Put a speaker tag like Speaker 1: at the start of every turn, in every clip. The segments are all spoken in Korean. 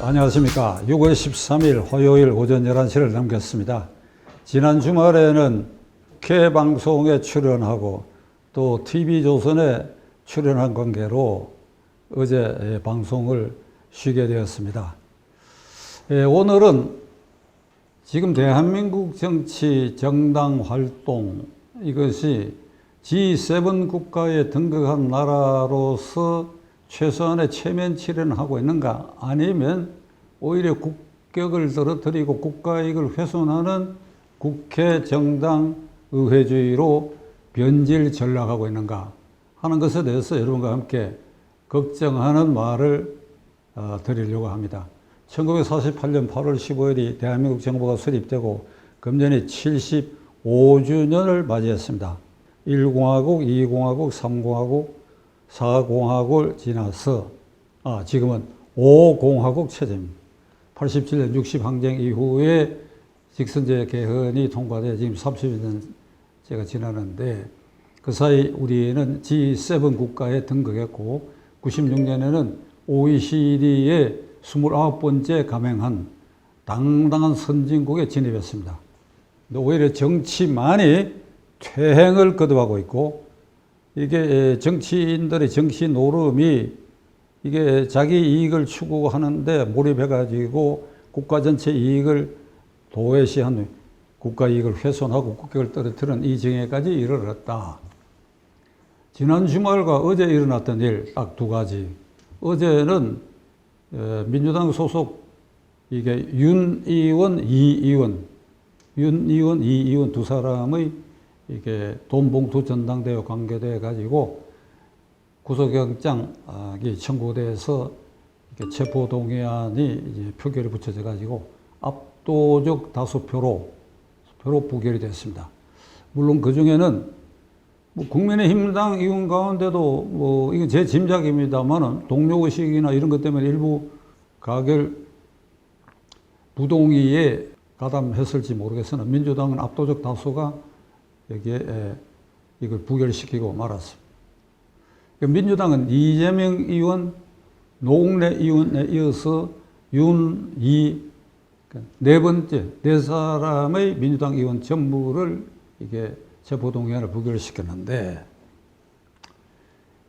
Speaker 1: 안녕하십니까. 6월 13일 화요일 오전 11시를 넘겼습니다. 지난 주말에는 국회 방송에 출연하고 또 TV조선에 출연한 관계로 어제 방송을 쉬게 되었습니다. 오늘은 지금 대한민국 정치 정당 활동 이것이 G7 국가에 등극한 나라로서 최소한의 체면 출연하고 있는가, 아니면 오히려 국격을 떨어뜨리고 국가 이익을 훼손하는 국회 정당 의회주의로 변질 전락하고 있는가 하는 것에 대해서 여러분과 함께 걱정하는 말을 드리려고 합니다. 1948년 8월 15일이 대한민국 정부가 수립되고 금년이 75주년을 맞이했습니다. 1공화국, 2공화국, 3공화국, 4공화국을 지나서 지금은 5공화국 체제입니다. 87년 60항쟁 이후에 직선제 개헌이 통과돼 지금 30년째가 지나는데, 그 사이 우리는 G7 국가에 등극했고 96년에는 OECD에 29번째 가맹한 당당한 선진국에 진입했습니다. 오히려 정치만이 퇴행을 거듭하고 있고, 이게 정치인들의 정치 노름이 이게 자기 이익을 추구하는데 몰입해가지고 국가 전체 이익을 도외시한 국가 이익을 훼손하고 국격을 떨어뜨리는 이 정에까지 이르렀다. 지난 주말과 어제 일어났던 일 딱 두 가지. 어제는 민주당 소속 이게 윤 의원, 이 의원 두 사람의 이게 돈봉투 전당대회 관계돼 가지고 구속영장이 청구돼서 체포동의안이 이제 표결에 붙여져 가지고 압도적 다수표로 부결이 됐습니다. 물론 그 중에는 국민의힘당 의원 가운데도 이건 제 짐작입니다만은 동료의식이나 이런 것 때문에 일부 가결 부동의에 가담했을지 모르겠으나 민주당은 압도적 다수가 여기에 이걸 부결시키고 말았습니다. 민주당은 이재명 의원, 노웅래 의원에 이어서 윤, 이, 네 번째, 네 사람의 민주당 의원 전부를 이게 체포동의안을 부결시켰는데,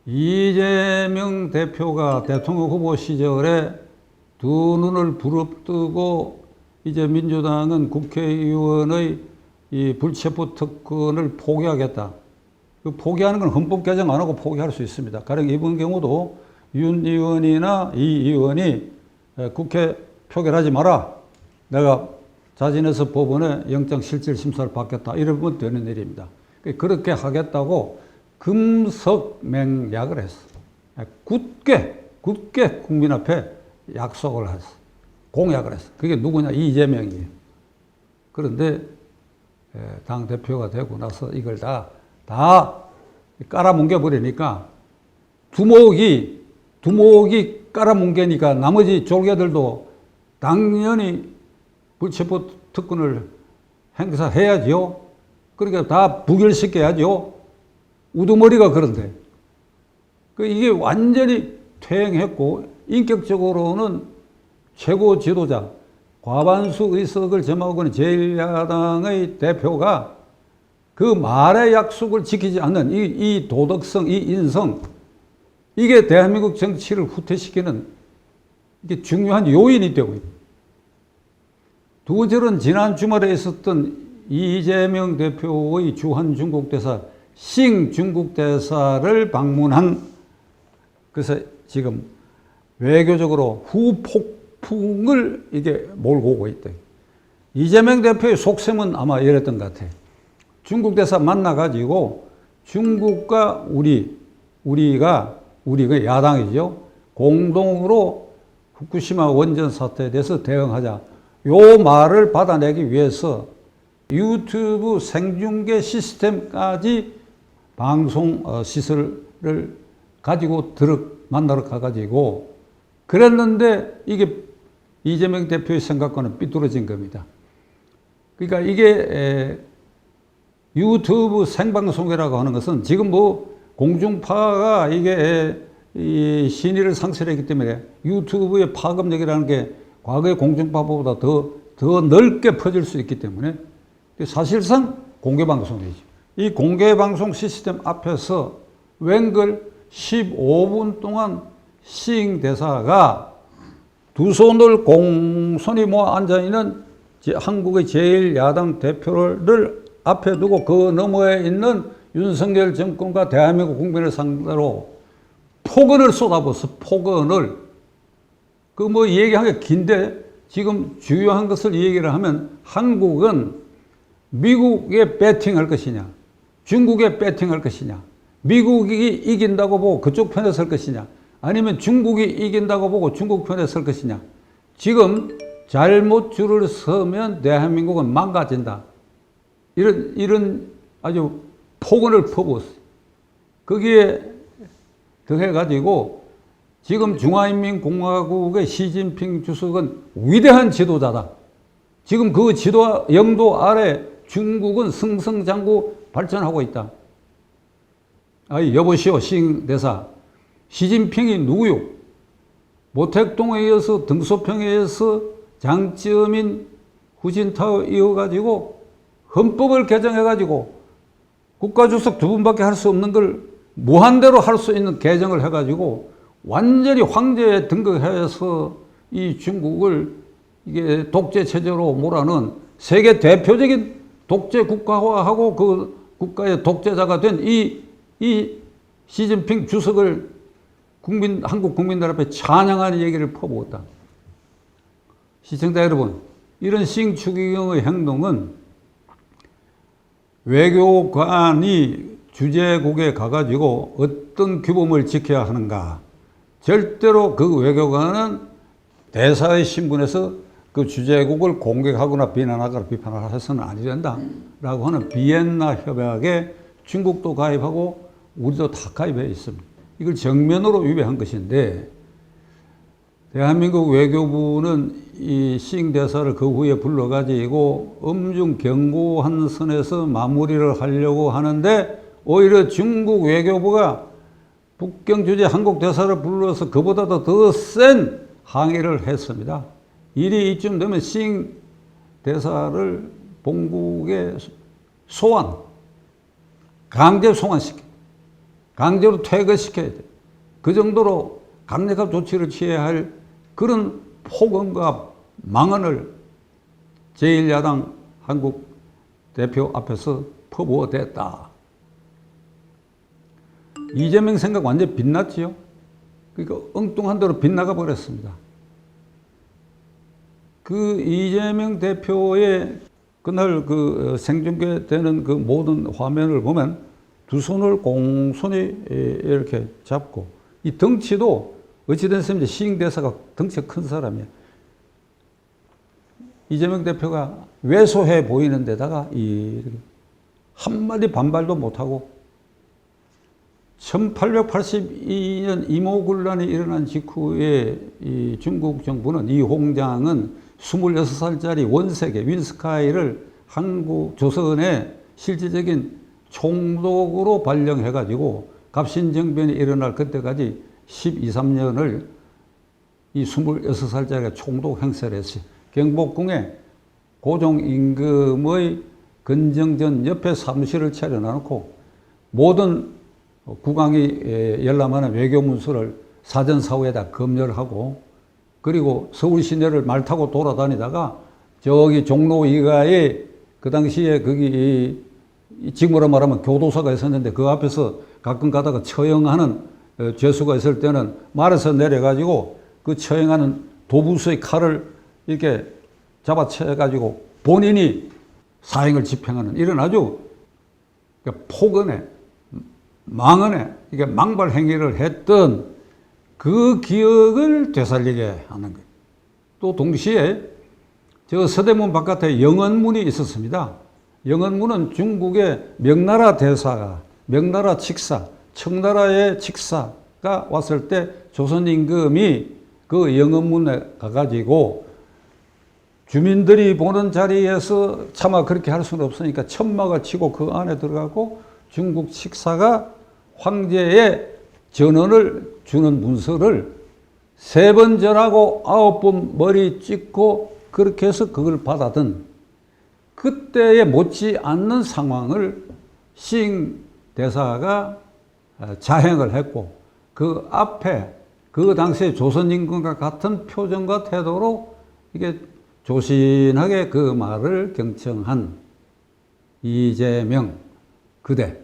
Speaker 1: 이재명 대표가 대통령 후보 시절에 두 눈을 부릅뜨고 이제 민주당은 국회의원의 이 불체포 특권을 포기하겠다. 포기하는 건 헌법 개정 안 하고 포기할 수 있습니다. 가령 이번 경우도 윤 의원이나 이 의원이 국회 표결하지 마라, 내가 자진해서 법원에 영장 실질 심사를 받겠다, 이러면 되는 일입니다. 그렇게 하겠다고 금석맹약을 했어. 굳게 국민 앞에 약속을 했어. 공약을 했어. 그게 누구냐? 이재명이에요. 그런데 당대표가 되고 나서 이걸 다 깔아뭉개버리니까 두목이 깔아뭉개니까 나머지 졸개들도 당연히 불체포 특권을 행사해야죠. 그러니까 다 부결시켜야죠. 우두머리가 그런데. 이게 완전히 퇴행했고, 인격적으로는 최고 지도자, 과반수 의석을 점하고 있는 제1야당의 대표가 그 말의 약속을 지키지 않는 이 도덕성, 이 인성, 이게 대한민국 정치를 후퇴시키는 이게 중요한 요인이 되고 있습니다. 두 번째로는 지난 주말에 있었던 이재명 대표의 주한 중국 대사, 싱 중국 대사를 방문한, 그래서 지금 외교적으로 후폭풍을 이게 몰고 오고 있다. 이재명 대표의 속셈은 아마 이랬던 것 같아. 중국 대사 만나가지고 중국과 우리가 야당이죠, 공동으로 후쿠시마 원전 사태에 대해서 대응하자. 요 말을 받아내기 위해서 유튜브 생중계 시스템까지 방송 시설을 가지고 만나러 가가지고 그랬는데, 이게 이재명 대표의 생각과는 삐뚤어진 겁니다. 그러니까 이게 유튜브 생방송이라고 하는 것은 지금 공중파가 이게 이 신의를 상실했기 때문에 유튜브의 파급력이라는 게 과거의 공중파보다 더 넓게 퍼질 수 있기 때문에 사실상 공개방송이죠. 이 공개방송 시스템 앞에서 웬걸 15분 동안 시행대사가 두 손을 공손히 모아 앉아있는 한국의 제1야당 대표를 앞에 두고 그 너머에 있는 윤석열 정권과 대한민국 국민을 상대로 폭언을 쏟아부었어. 폭언을. 그 뭐 얘기한 게 긴데 지금 중요한 것을 얘기를 하면 한국은 미국에 배팅할 것이냐, 중국에 배팅할 것이냐, 미국이 이긴다고 보고 그쪽 편에 설 것이냐, 아니면 중국이 이긴다고 보고 중국 편에 설 것이냐. 지금 잘못 줄을 서면 대한민국은 망가진다. 이런 아주 폭언을 퍼부었어요. 거기에 더해가지고 지금 중화인민공화국의 시진핑 주석은 위대한 지도자다. 지금 그 지도 영도 아래 중국은 승승장구 발전하고 있다. 아이 여보시오 시행대사. 시진핑이 누구요? 모택동에 이어서 등소평에 이어서 장점인 후진타워 이어가지고 헌법을 개정해가지고 국가주석 두 분밖에 할 수 없는 걸 무한대로 할 수 있는 개정을 해가지고 완전히 황제에 등극해서 이 중국을 이게 독재 체제로 몰아넣은 세계 대표적인 독재 국가화하고 그 국가의 독재자가 된 이 시진핑 주석을 한국 국민들 앞에 찬양하는 얘기를 퍼부었다. 시청자 여러분, 이런 시행추기경의 행동은 외교관이 주재국에 가가지고 어떤 규범을 지켜야 하는가. 절대로 그 외교관은 대사의 신분에서 그 주재국을 공격하거나 비난하거나 비판을 해서는 안 된다. 라고 하는 비엔나 협약에 중국도 가입하고 우리도 다 가입해 있습니다. 이걸 정면으로 위배한 것인데 대한민국 외교부는 이 시행대사를 그 후에 불러가지고 엄중 경고한 선에서 마무리를 하려고 하는데 오히려 중국 외교부가 북경 주재 한국 대사를 불러서 그보다도 더 센 항의를 했습니다. 일이 이쯤 되면 시행대사를 본국에 소환, 강제 소환시켜. 강제로 퇴거시켜야 돼. 그 정도로 강력한 조치를 취해야 할 그런 폭언과 망언을 제1야당 한국 대표 앞에서 퍼부어댔다. 이재명 생각 완전히 빗났지요. 그러니까 엉뚱한 대로 빗나가 버렸습니다. 그 이재명 대표의 그날 그 생중계되는 그 모든 화면을 보면 두 손을 공손히 이렇게 잡고 이 덩치도 어찌된 셈인지 시행대사가 덩치가 큰 사람이야. 이재명 대표가 왜소해 보이는 데다가 한마디 반발도 못하고 1882년 임오군란이 일어난 직후에 이 중국 정부는 이 홍장은 26살짜리 원세계 윈스카이를 한국 조선의 실질적인 총독으로 발령해가지고 갑신정변이 일어날 그때까지 12, 13년을 이 26살짜리가 총독 행세를 했어요. 경복궁에 고종임금의 건정전 옆에 사무실을 차려놓고 모든 국왕이 열람하는 외교문서를 사전사후에다 검열하고 그리고 서울 시내를 말 타고 돌아다니다가 저기 종로 이가에 그 당시에 거기 지금으로 말하면 교도소가 있었는데 그 앞에서 가끔 가다가 처형하는 죄수가 있을 때는 말에서 내려가지고 그 처형하는 도부수의 칼을 이렇게 잡아채가지고 본인이 사형을 집행하는 이런 아주 폭언에 망언에 이게 망발 행위를 했던 그 기억을 되살리게 하는 거예요. 또 동시에 저 서대문 바깥에 영언문이 있었습니다. 영언문은 중국의 명나라 대사가, 명나라 칙사, 청나라의 칙사가 왔을 때 조선 임금이 그 영언문에 가가지고 주민들이 보는 자리에서 차마 그렇게 할 수는 없으니까 천막을 치고 그 안에 들어가고 중국 칙사가 황제의 전언을 주는 문서를 3번 절하고 9번 머리 찍고 그렇게 해서 그걸 받아든 그때에 못지 않는 상황을 시잉 대사가 자행을 했고 그 앞에 그 당시에 조선임금과 같은 표정과 태도로 이게 조신하게 그 말을 경청한 이재명 그대.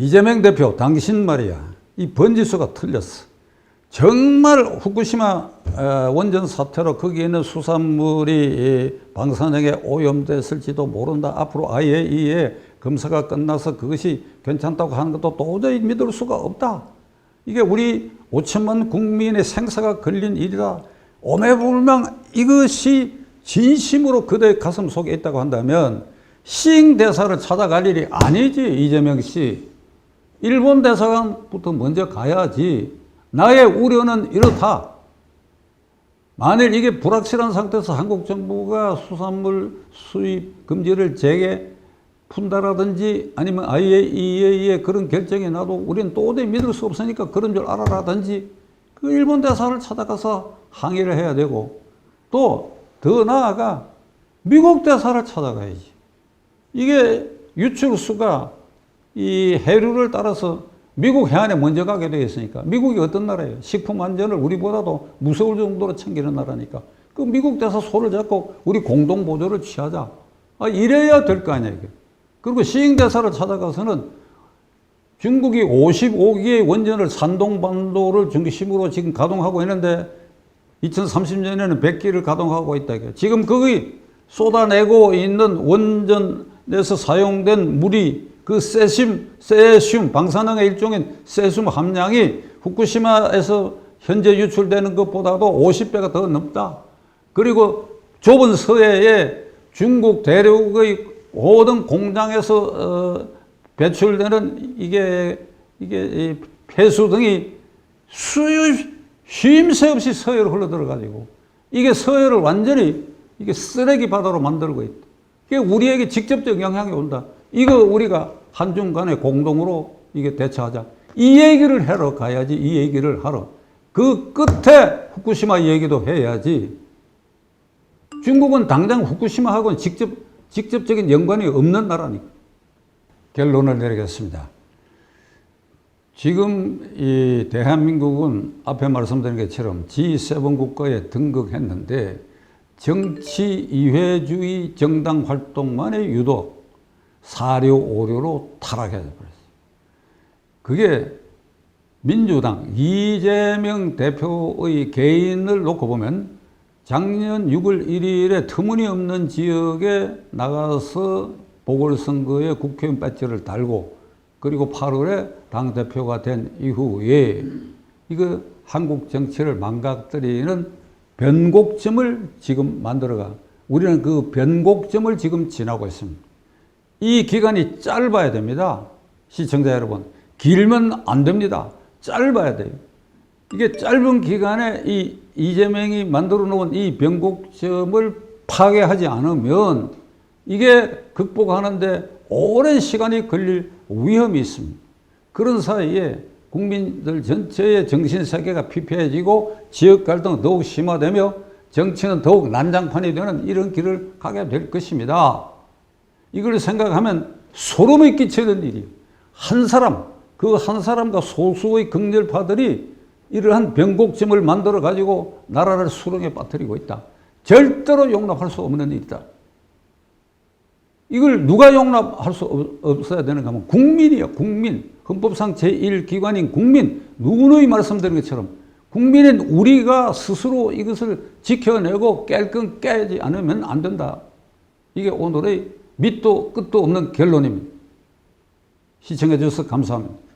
Speaker 1: 이재명 대표, 당신 말이야. 이 번지수가 틀렸어. 정말 후쿠시마 원전 사태로 거기에 있는 수산물이 방사능에 오염됐을지도 모른다. 앞으로 IAEA 검사가 끝나서 그것이 괜찮다고 하는 것도 도저히 믿을 수가 없다. 이게 우리 5천만 국민의 생사가 걸린 일이다. 오매불망 이것이 진심으로 그대의 가슴 속에 있다고 한다면 시잉 대사를 찾아갈 일이 아니지. 이재명 씨. 일본 대사관부터 먼저 가야지. 나의 우려는 이렇다. 만일 이게 불확실한 상태에서 한국 정부가 수산물 수입 금지를 재개 푼다라든지 아니면 IAEA의 그런 결정이 나도 우리는 도저히 믿을 수 없으니까 그런 줄 알아라든지 그 일본 대사를 찾아가서 항의를 해야 되고 또 더 나아가 미국 대사를 찾아가야지. 이게 유출수가 이 해류를 따라서 미국 해안에 먼저 가게 되어 있으니까 미국이 어떤 나라예요? 식품 안전을 우리보다도 무서울 정도로 챙기는 나라니까 그 미국 대사 손을 잡고 우리 공동 보조를 취하자. 이래야 될 거 아니야 이게. 그리고 시잉 대사를 찾아가서는 중국이 55기의 원전을 산동반도를 중심으로 지금 가동하고 있는데 2030년에는 100기를 가동하고 있다. 지금 거기 쏟아내고 있는 원전에서 사용된 물이 그 세슘, 방사능의 일종인 세슘 함량이 후쿠시마에서 현재 유출되는 것보다도 50배가 더 넘다. 그리고 좁은 서해에 중국 대륙의 모든 공장에서 배출되는 이게 폐수 등이 쉼새 없이 서해로 흘러들어가지고 이게 서해를 완전히 이게 쓰레기 바다로 만들고 있다. 이게 우리에게 직접적 영향이 온다. 이거 우리가 한중 간에 공동으로 이게 대처하자. 이 얘기를 하러 가야지. 이 얘기를 하러. 그 끝에 후쿠시마 얘기도 해야지. 중국은 당장 후쿠시마하고는 직접적인 연관이 없는 나라니까. 결론을 내리겠습니다. 지금 이 대한민국은 앞에 말씀드린 것처럼 G7 국가에 등극했는데 정치 이회주의 정당 활동만의 유독 사료 오류로 타락해버렸어요. 그게 민주당 이재명 대표의 개인을 놓고 보면 작년 6월 1일에 터무니없는 지역에 나가서 보궐선거에 국회의원 배지를 달고 그리고 8월에 당대표가 된 이후에 이거 한국 정치를 망가뜨리는 변곡점을 지금 만들어가 우리는 그 변곡점을 지금 지나고 있습니다. 이 기간이 짧아야 됩니다. 시청자 여러분. 길면 안 됩니다. 짧아야 돼요. 이게 짧은 기간에 이 이재명이 만들어 놓은 이 변곡점을 파괴하지 않으면 이게 극복하는데 오랜 시간이 걸릴 위험이 있습니다. 그런 사이에 국민들 전체의 정신세계가 피폐해지고 지역 갈등은 더욱 심화되며 정치는 더욱 난장판이 되는 이런 길을 가게 될 것입니다. 이걸 생각하면 소름이 끼치는 일이에요. 한 사람, 그 한 사람과 소수의 극렬파들이 이러한 변곡점을 만들어 가지고 나라를 수렁에 빠뜨리고 있다. 절대로 용납할 수 없는 일이다. 이걸 누가 용납할 수 없어야 되는가 하면 국민이요. 국민. 헌법상 제1기관인 국민. 누구의 말씀드린 것처럼 국민인 우리가 스스로 이것을 지켜내고 깰 깨지 않으면 안 된다. 이게 오늘의 밑도 끝도 없는 결론입니다. 시청해 주셔서 감사합니다.